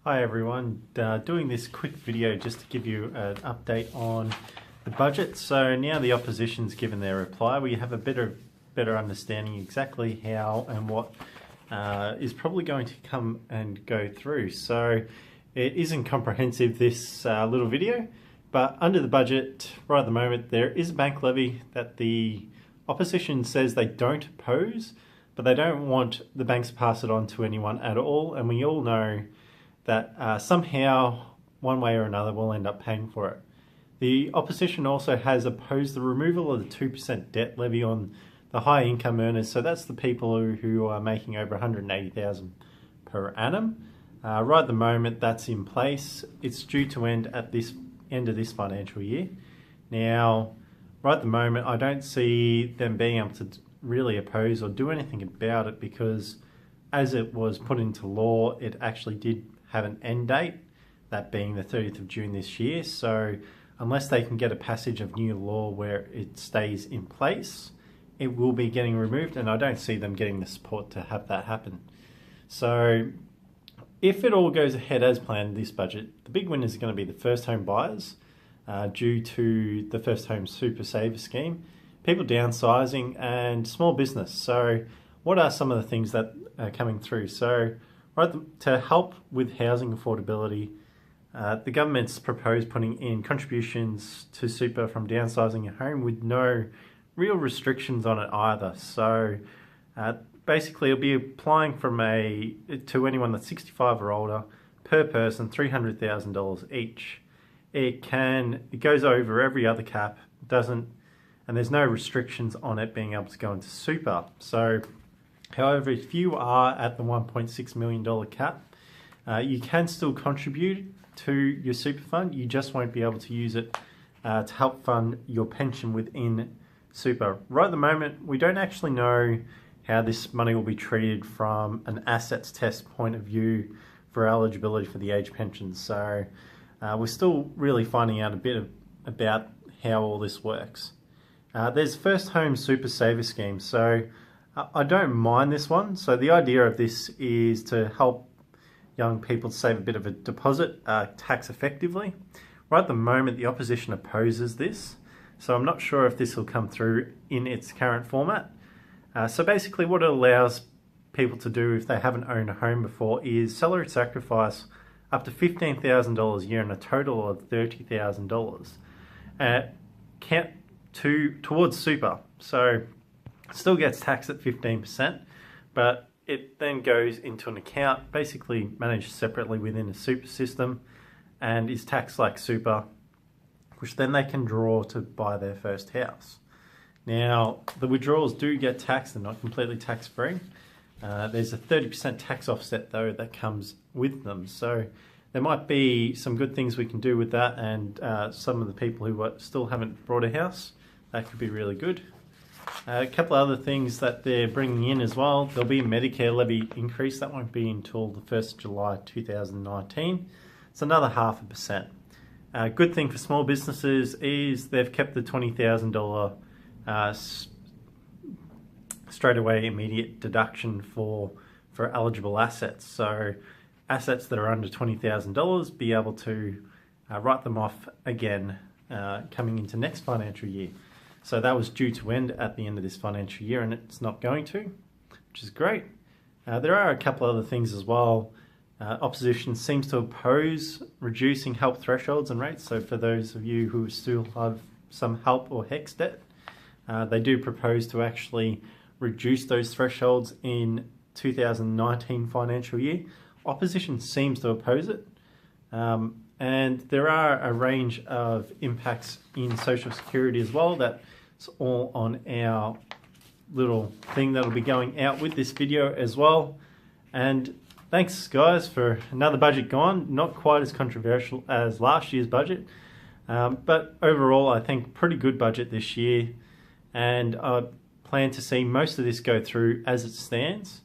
Hi everyone, doing this quick video just to give you an update on the budget. So now the opposition's given their reply, we have a better understanding exactly how and what is probably going to come and go through. So it isn't comprehensive, this little video, but under the budget right at the moment there is a bank levy that the opposition says they don't oppose, but they don't want the banks to pass it on to anyone at all, and we all know that somehow, one way or another, we'll end up paying for it. The opposition also has opposed the removal of the 2% debt levy on the high income earners, so that's the people who are making over $180,000 per annum. Right at the moment, that's in place. It's due to end at this end of this financial year. Now, right at the moment, I don't see them being able to really oppose or do anything about it because as it was put into law, it actually did have an end date, that being the 30th of June this year. So unless they can get a passage of new law where it stays in place, it will be getting removed, and I don't see them getting the support to have that happen. So if it all goes ahead as planned, this budget, the big winners are going to be the first home buyers due to the first home super saver scheme, people downsizing, and small business. So what are some of the things that are coming through? So to help with housing affordability, the government's proposed putting in contributions to super from downsizing a home with no real restrictions on it either. So basically it'll be applying to anyone that's 65 or older, per person, $300,000 each. It goes over every other cap, and there's no restrictions on it being able to go into super. So however, if you are at the $1.6 million cap, you can still contribute to your super fund. You just won't be able to use it to help fund your pension within super. Right at the moment, we don't actually know how this money will be treated from an assets test point of view for eligibility for the age pension. So we're still really finding out a bit about how all this works. There's first home super saver scheme. So I don't mind this one. So the idea of this is to help young people save a bit of a deposit tax effectively. Right at the moment, the opposition opposes this. So I'm not sure if this will come through in its current format. So basically what it allows people to do if they haven't owned a home before is salary sacrifice up to $15,000 a year and a total of $30,000 count towards super. So still gets taxed at 15%, but it then goes into an account basically managed separately within a super system and is taxed like super, which then they can draw to buy their first house. Now, the withdrawals do get taxed, they're not completely tax-free. There's a 30% tax offset though that comes with them. So there might be some good things we can do with that, and some of the people who still haven't bought a house, that could be really good. A couple of other things that they're bringing in as well. There'll be a Medicare levy increase. That won't be until the 1st of July 2019. It's another 0.5%. Good thing for small businesses is they've kept the $20,000 straight away immediate deduction for eligible assets. So assets that are under $20,000, be able to write them off again coming into next financial year. So that was due to end at the end of this financial year, and it's not going to, which is great. There are a couple other things as well. Opposition seems to oppose reducing help thresholds and rates. So for those of you who still have some help or HECS debt, they do propose to actually reduce those thresholds in 2019 financial year. Opposition seems to oppose it. And there are a range of impacts in Social Security as well. That's all on our little thing that'll be going out with this video as well. And thanks guys for another budget gone. Not quite as controversial as last year's budget, but overall I think pretty good budget this year, and I plan to see most of this go through as it stands.